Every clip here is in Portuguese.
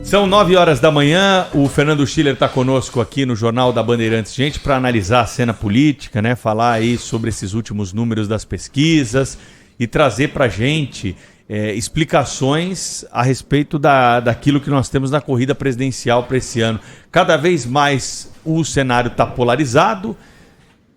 São 9 horas da manhã, o Fernando Schiller está conosco aqui no Jornal da Bandeirantes, gente, para analisar a cena política, né? Falar aí sobre esses últimos números das pesquisas e trazer para a gente explicações a respeito daquilo que nós temos na corrida presidencial para esse ano. Cada vez mais o cenário está polarizado.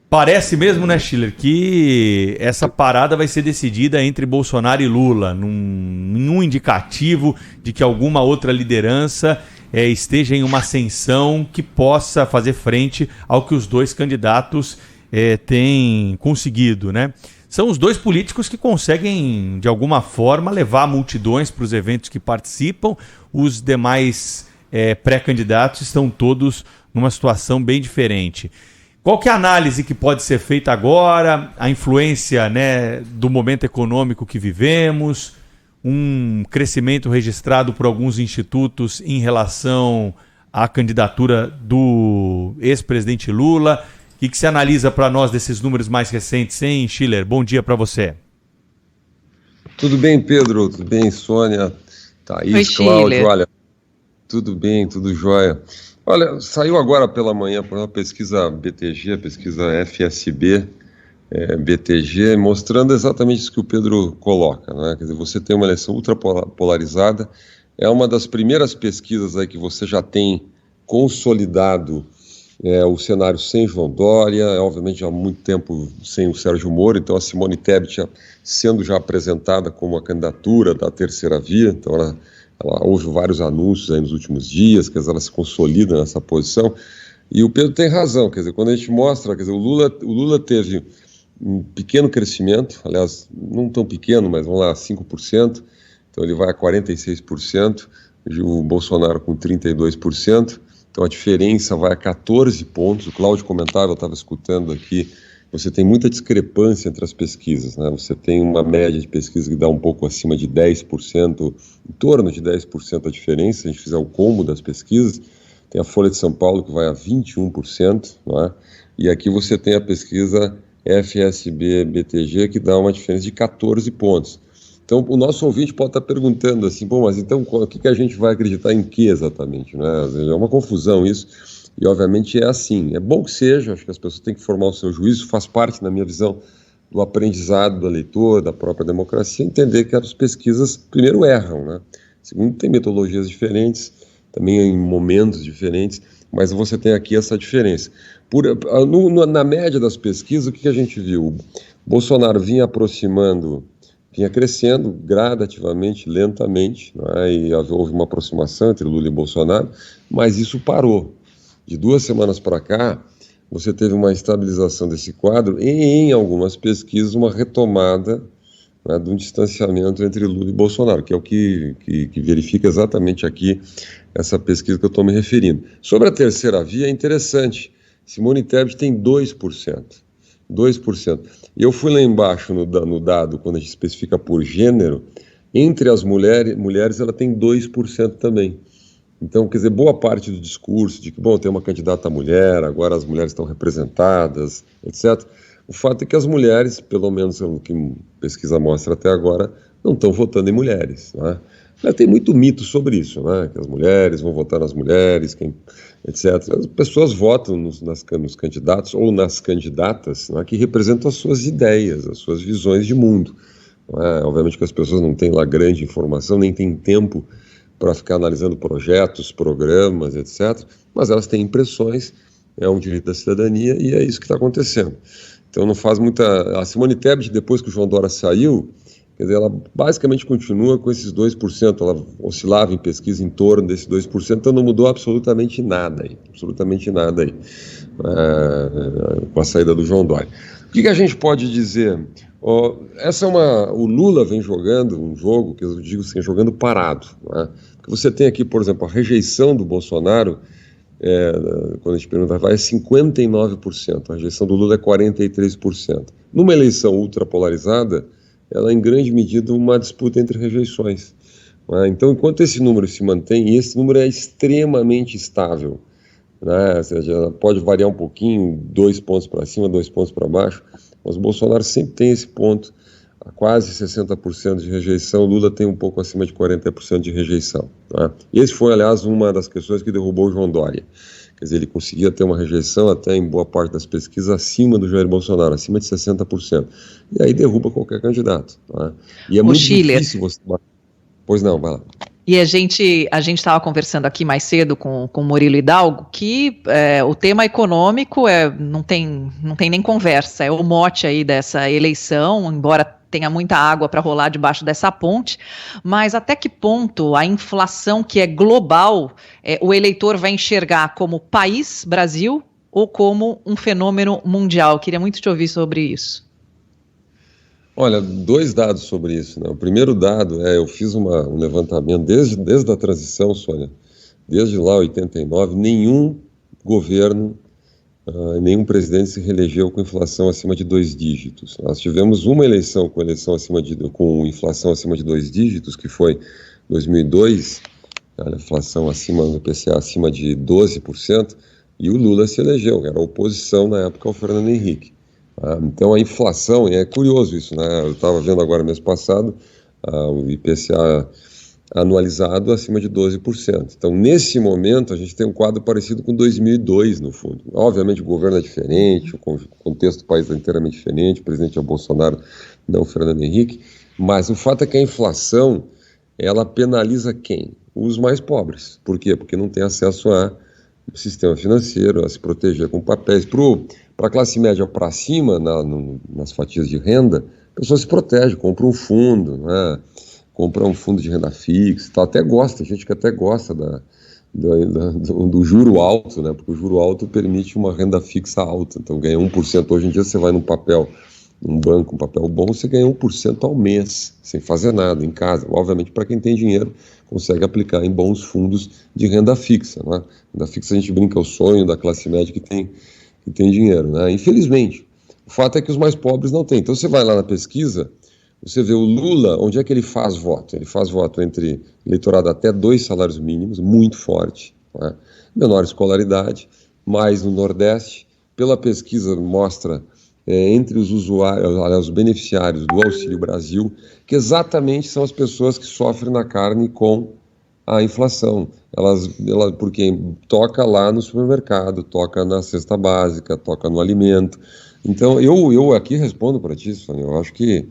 Parece mesmo, né, Schiller, que essa parada vai ser decidida entre Bolsonaro e Lula, num indicativo de que alguma outra liderança esteja em uma ascensão que possa fazer frente ao que os dois candidatos têm conseguido, né? São os dois políticos que conseguem, de alguma forma, levar multidões para os eventos que participam. Os demais pré-candidatos estão todos numa situação bem diferente. Qual que é a análise que pode ser feita agora, a influência, né, do momento econômico que vivemos, um crescimento registrado por alguns institutos em relação à candidatura do ex-presidente Lula? O que se analisa para nós desses números mais recentes, hein, Schiller? Bom dia para você. Tudo bem, Pedro? Tudo bem, Sônia? Thaís, Cláudio? Olha, tudo bem, tudo jóia. Olha, saiu agora pela manhã por uma pesquisa BTG, pesquisa FSB, BTG, mostrando exatamente isso que o Pedro coloca, né? Quer dizer, você tem uma eleição ultra polarizada, é uma das primeiras pesquisas aí que você já tem consolidado o cenário sem João Dória, obviamente há muito tempo sem o Sérgio Moro, então a Simone Tebet sendo já apresentada como a candidatura da terceira via, então ela houve vários anúncios aí nos últimos dias, quer dizer, ela se consolida nessa posição, e o Pedro tem razão, quer dizer, quando a gente mostra, quer dizer, o Lula teve um pequeno crescimento, aliás, não tão pequeno, mas vamos lá, 5%, então ele vai a 46%, o Bolsonaro com 32%, então a diferença vai a 14 pontos, o Cláudio comentava, eu estava escutando aqui, você tem muita discrepância entre as pesquisas, né? Você tem uma média de pesquisa que dá um pouco acima de 10%, em torno de 10% a diferença, se a gente fizer o combo das pesquisas. Tem a Folha de São Paulo que vai a 21%, não é? E aqui você tem a pesquisa FSB-BTG que dá uma diferença de 14 pontos. Então o nosso ouvinte pode estar perguntando assim, bom, mas então o que a gente vai acreditar em que exatamente, né? É uma confusão isso. E, obviamente, é assim. É bom que seja, acho que as pessoas têm que formar o seu juízo, faz parte, na minha visão, do aprendizado do eleitor, da própria democracia, entender que as pesquisas, primeiro, erram, né? Segundo, tem metodologias diferentes, também em momentos diferentes, mas você tem aqui essa diferença. Na média das pesquisas, o que a gente viu? O Bolsonaro vinha crescendo gradativamente, lentamente, né? E houve uma aproximação entre Lula e Bolsonaro, mas isso parou. De 2 semanas para cá, você teve uma estabilização desse quadro e, em algumas pesquisas, uma retomada, né, de um distanciamento entre Lula e Bolsonaro, que é o que verifica exatamente aqui essa pesquisa que eu estou me referindo. Sobre a terceira via, é interessante. Simone Tebet tem 2%. 2%. E eu fui lá embaixo no dado, quando a gente especifica por gênero, entre as mulheres ela tem 2% também. Então, quer dizer, boa parte do discurso de que, bom, tem uma candidata mulher, agora as mulheres estão representadas, etc. O fato é que as mulheres, pelo menos o que a pesquisa mostra até agora, não estão votando em mulheres, né? Tem muito mito sobre isso, né? Que as mulheres vão votar nas mulheres, etc. As pessoas votam nos candidatos ou nas candidatas, né, que representam as suas ideias, as suas visões de mundo. Obviamente que as pessoas não têm lá grande informação, nem têm tempo para ficar analisando projetos, programas, etc. Mas elas têm impressões, é um direito da cidadania e é isso que está acontecendo. Então não faz muita... A Simone Tebet, depois que o João Dória saiu, quer dizer, ela basicamente continua com esses 2%, ela oscilava em pesquisa em torno desses 2%, então não mudou absolutamente nada aí, com a saída do João Dória. O que a gente pode dizer? O Lula vem jogando um jogo, que eu digo assim, jogando parado, né? Porque você tem aqui, por exemplo, a rejeição do Bolsonaro, quando a gente pergunta, vai 59%, a rejeição do Lula é 43%. Numa eleição ultrapolarizada, ela é em grande medida uma disputa entre rejeições, né? Então, enquanto esse número se mantém, e esse número é extremamente estável, né? Ou seja, ela pode variar um pouquinho, 2 pontos para cima, 2 pontos para baixo, mas o Bolsonaro sempre tem esse ponto a quase 60% de rejeição, Lula tem um pouco acima de 40% de rejeição. Tá? E esse foi, aliás, uma das questões que derrubou o João Dória. Quer dizer, ele conseguia ter uma rejeição até em boa parte das pesquisas acima do Jair Bolsonaro, acima de 60%. E aí derruba qualquer candidato. Tá? E é muito difícil você... Pois não, vai lá. E a gente estava conversando aqui mais cedo com o Murilo Hidalgo que o tema econômico não tem nem conversa, é o mote aí dessa eleição, embora tenha muita água para rolar debaixo dessa ponte, mas até que ponto a inflação que é global, o eleitor vai enxergar como país, Brasil, ou como um fenômeno mundial? Queria muito te ouvir sobre isso. Olha, 2 dados sobre isso, né? O primeiro dado eu fiz um levantamento desde a transição, Sônia, desde lá, 89, nenhum governo, nenhum presidente se reelegeu com inflação acima de 2 dígitos. Nós tivemos uma eleição com inflação acima de 2 dígitos, que foi 2002, a inflação acima do IPCA acima de 12%, e o Lula se elegeu, era a oposição na época ao Fernando Henrique. Então a inflação, e é curioso isso, né? Eu estava vendo agora mês passado o IPCA anualizado acima de 12%. Então nesse momento a gente tem um quadro parecido com 2002 no fundo. Obviamente o governo é diferente, o contexto do país é inteiramente diferente, o presidente é o Bolsonaro, não o Fernando Henrique, mas o fato é que a inflação, ela penaliza quem? Os mais pobres. Por quê? Porque não tem acesso ao sistema financeiro, a se proteger com papéis. Para a classe média para cima, nas fatias de renda, a pessoa se protege, compra um fundo, né? Compra um fundo de renda fixa, tal. Até gosta, gente que até gosta do juro alto, né? Porque o juro alto permite uma renda fixa alta, então ganha 1%. Hoje em dia você vai num banco, um papel bom, você ganha 1% ao mês, sem fazer nada, em casa. Obviamente, para quem tem dinheiro, consegue aplicar em bons fundos de renda fixa, né? Renda fixa a gente brinca, é o sonho da classe média que tem dinheiro, né? Infelizmente, o fato é que os mais pobres não têm. Então você vai lá na pesquisa, você vê o Lula, onde é que ele faz voto? Ele faz voto entre eleitorado até 2 salários mínimos, muito forte, né? Menor escolaridade, mais no Nordeste. Pela pesquisa mostra entre os usuários, os beneficiários do Auxílio Brasil, que exatamente são as pessoas que sofrem na carne com a inflação. Porque toca lá no supermercado, toca na cesta básica, toca no alimento. Então, eu aqui respondo para ti, Sônia, eu acho que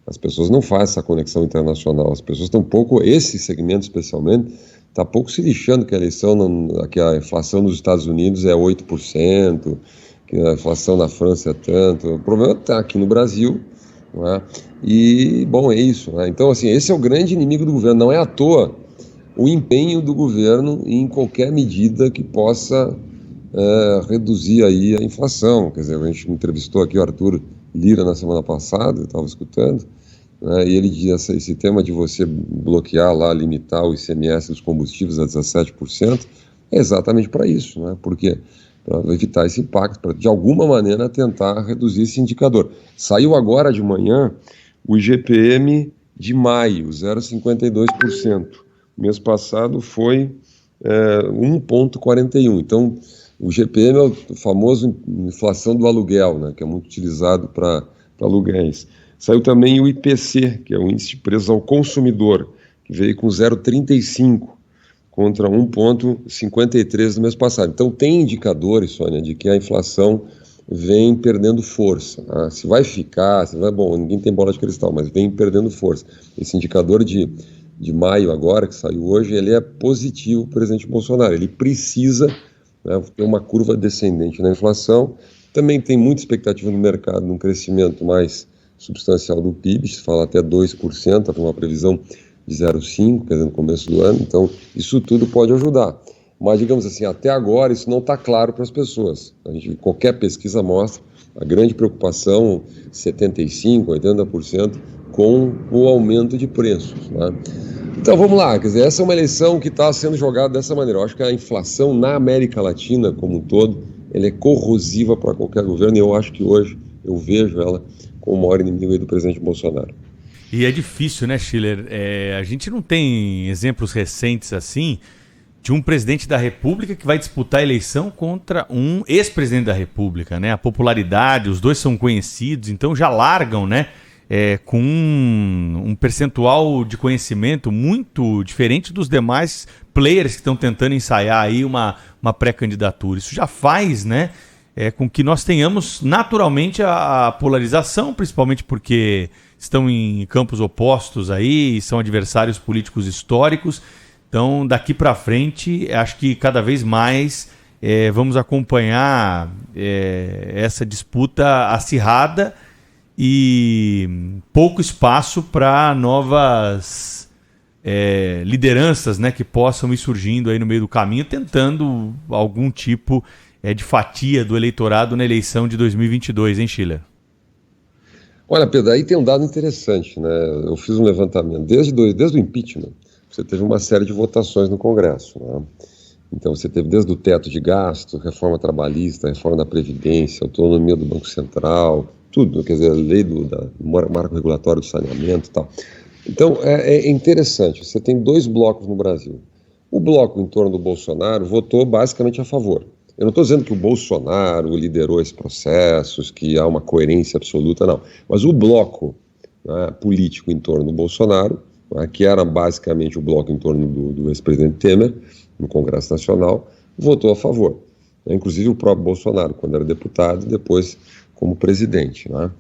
as pessoas não fazem essa conexão internacional, as pessoas estão pouco, esse segmento especialmente, está pouco se lixando que que a inflação nos Estados Unidos é 8%, que a inflação na França é tanto. O problema está aqui no Brasil, não é? E, bom, é isso, né? Então, assim, esse é o grande inimigo do governo, não é à toa o empenho do governo em qualquer medida que possa reduzir aí a inflação. Quer dizer, a gente entrevistou aqui o Arthur Lira na semana passada, eu estava escutando, né, e ele diz esse tema de você bloquear lá, limitar o ICMS dos combustíveis a 17%, é exatamente para isso, né? Porque para evitar esse impacto, para de alguma maneira tentar reduzir esse indicador. Saiu agora de manhã o IGPM de maio, 0,52%. Mês passado foi 1,41%. Então, o IGPM é o famoso inflação do aluguel, né, que é muito utilizado para aluguéis. Saiu também o IPC, que é o Índice de Preços ao Consumidor, que veio com 0,35% contra 1,53% do mês passado. Então, tem indicadores, Sônia, de que a inflação vem perdendo força. Tá? Se vai ficar, bom, ninguém tem bola de cristal, mas vem perdendo força. Esse indicador de maio agora, que saiu hoje, ele é positivo para o presidente Bolsonaro. Ele precisa, né, ter uma curva descendente na inflação. Também tem muita expectativa no mercado, num crescimento mais substancial do PIB, se fala até 2%, para uma previsão de 0,5%, quer dizer, no começo do ano. Então, isso tudo pode ajudar. Mas, digamos assim, até agora isso não está claro para as pessoas. Qualquer pesquisa mostra a grande preocupação, 75%, 80%, com o aumento de preços, né? Então vamos lá, quer dizer, essa é uma eleição que está sendo jogada dessa maneira. Eu acho que a inflação na América Latina como um todo, ela é corrosiva para qualquer governo, e eu acho que hoje eu vejo ela como o maior inimigo aí do presidente Bolsonaro. E é difícil, né, Schiller? A gente não tem exemplos recentes assim de um presidente da República que vai disputar a eleição contra um ex-presidente da República, né? A popularidade, os dois são conhecidos, então já largam, né? com um percentual de conhecimento muito diferente dos demais players que estão tentando ensaiar aí uma pré-candidatura. Isso já faz, né, com que nós tenhamos naturalmente a polarização, principalmente porque estão em campos opostos aí, são adversários políticos históricos. Então, daqui para frente, acho que cada vez mais vamos acompanhar essa disputa acirrada e pouco espaço para novas lideranças, né, que possam ir surgindo aí no meio do caminho, tentando algum tipo de fatia do eleitorado na eleição de 2022, hein, Schiller? Olha, Pedro, aí tem um dado interessante, né? Eu fiz um levantamento desde o impeachment. Você teve uma série de votações no Congresso, né? Então você teve desde o teto de gasto, reforma trabalhista, reforma da Previdência, autonomia do Banco Central, tudo, quer dizer, a lei do marco regulatório do saneamento e tal. Então é interessante, você tem dois blocos no Brasil. O bloco em torno do Bolsonaro votou basicamente a favor. Eu não estou dizendo que o Bolsonaro liderou esse processo, que há uma coerência absoluta, não. Mas o bloco, né, político em torno do Bolsonaro, né, que era basicamente o bloco em torno do ex-presidente Temer, no Congresso Nacional, votou a favor. Né, inclusive o próprio Bolsonaro, quando era deputado, e depois como presidente. Né.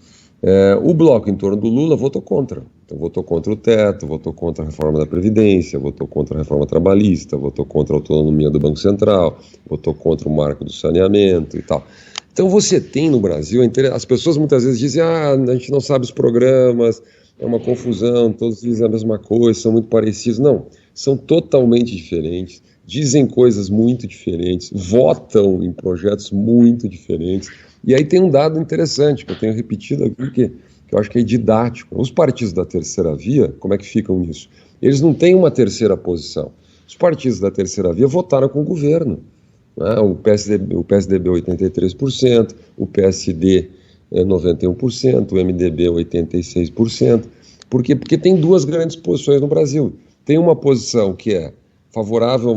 O bloco em torno do Lula votou contra. Então votou contra o teto, votou contra a reforma da Previdência, votou contra a reforma trabalhista, votou contra a autonomia do Banco Central, votou contra o marco do saneamento e tal. Então você tem no Brasil, as pessoas muitas vezes dizem, a gente não sabe os programas, é uma confusão, todos dizem a mesma coisa, são muito parecidos. Não, são totalmente diferentes, dizem coisas muito diferentes, votam em projetos muito diferentes. E aí tem um dado interessante que eu tenho repetido aqui, que eu acho que é didático. Os partidos da terceira via, como é que ficam nisso? Eles não têm uma terceira posição. Os partidos da terceira via votaram com o governo. Né? O PSDB 83%, o PSD 91%, o MDB 86%. Por quê? Porque tem duas grandes posições no Brasil. Tem uma posição que é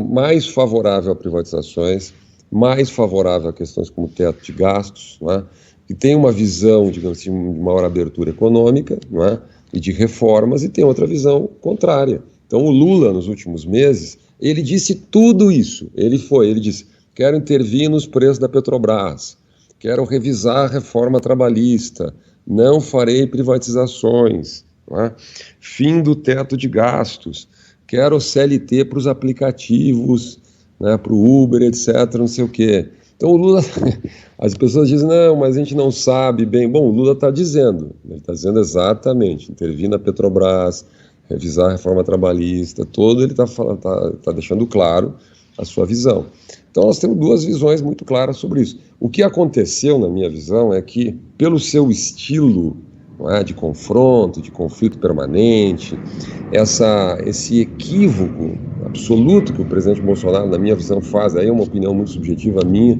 mais favorável a privatizações, mais favorável a questões como teto de gastos, né? Que tem uma visão, digamos assim, de maior abertura econômica, né? E de reformas, e tem outra visão contrária. Então o Lula, nos últimos meses, ele disse tudo isso. Ele disse, quero intervir nos preços da Petrobras, quero revisar a reforma trabalhista, não farei privatizações, né? Fim do teto de gastos, quero CLT para os aplicativos, né, para o Uber, etc., não sei o quê. Então o Lula, as pessoas dizem, não, mas a gente não sabe bem. Bom, o Lula está dizendo, ele está dizendo exatamente, intervir na Petrobras, revisar a reforma trabalhista, ele está deixando claro a sua visão. Então nós temos duas visões muito claras sobre isso. O que aconteceu, na minha visão, é que, pelo seu estilo, não é, de confronto, de conflito permanente, esse equívoco absoluto que o presidente Bolsonaro, na minha visão, faz, aí é uma opinião muito subjetiva minha,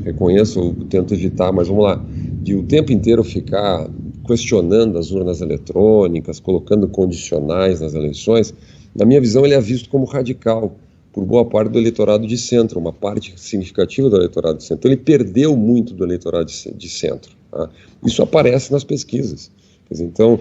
reconheço, eu tento evitar, mas vamos lá, de o tempo inteiro ficar questionando as urnas eletrônicas, colocando condicionais nas eleições, na minha visão ele é visto como radical por boa parte do eleitorado de centro, uma parte significativa do eleitorado de centro. Então ele perdeu muito do eleitorado de centro. Tá? Isso aparece nas pesquisas. Então,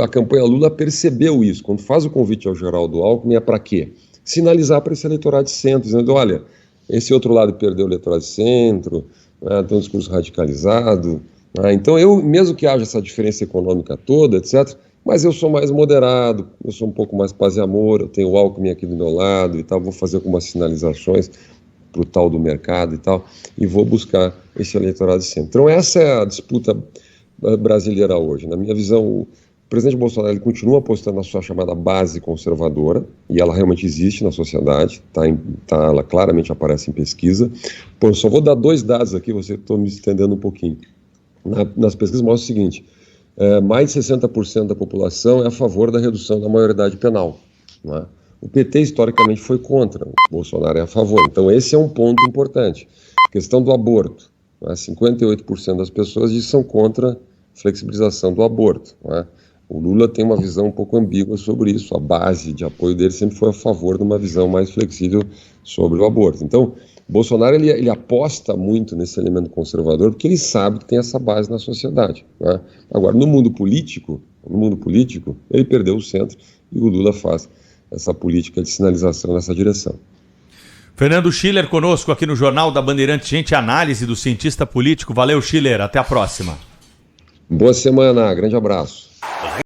a campanha Lula percebeu isso. Quando faz o convite ao Geraldo Alckmin, é para quê? Sinalizar para esse eleitorado de centro, dizendo, olha, esse outro lado perdeu o eleitorado de centro, né, tem um discurso radicalizado. Né, então, mesmo que haja essa diferença econômica toda, etc., mas eu sou mais moderado, eu sou um pouco mais paz e amor, eu tenho o Alckmin aqui do meu lado e tal, vou fazer algumas sinalizações para o tal do mercado e tal, e vou buscar esse eleitorado de centro. Então, essa é a disputa brasileira hoje. Na minha visão, o presidente Bolsonaro ele continua apostando na sua chamada base conservadora, e ela realmente existe na sociedade, ela claramente aparece em pesquisa. Pô, eu só vou dar dois dados aqui, estou me estendendo um pouquinho. Nas pesquisas mostra o seguinte, mais de 60% da população é a favor da redução da maioridade penal. Não é? O PT historicamente foi contra, o Bolsonaro é a favor. Então esse é um ponto importante. A questão do aborto. 58% das pessoas dizem que são contra a flexibilização do aborto. Não é? O Lula tem uma visão um pouco ambígua sobre isso. A base de apoio dele sempre foi a favor de uma visão mais flexível sobre o aborto. Então, Bolsonaro ele aposta muito nesse elemento conservador porque ele sabe que tem essa base na sociedade. Não é? Agora, no mundo político, no mundo político, ele perdeu o centro e o Lula faz essa política de sinalização nessa direção. Fernando Schiller conosco aqui no Jornal da Bandeirantes. Gente, análise do cientista político. Valeu, Schiller. Até a próxima. Boa semana. Grande abraço.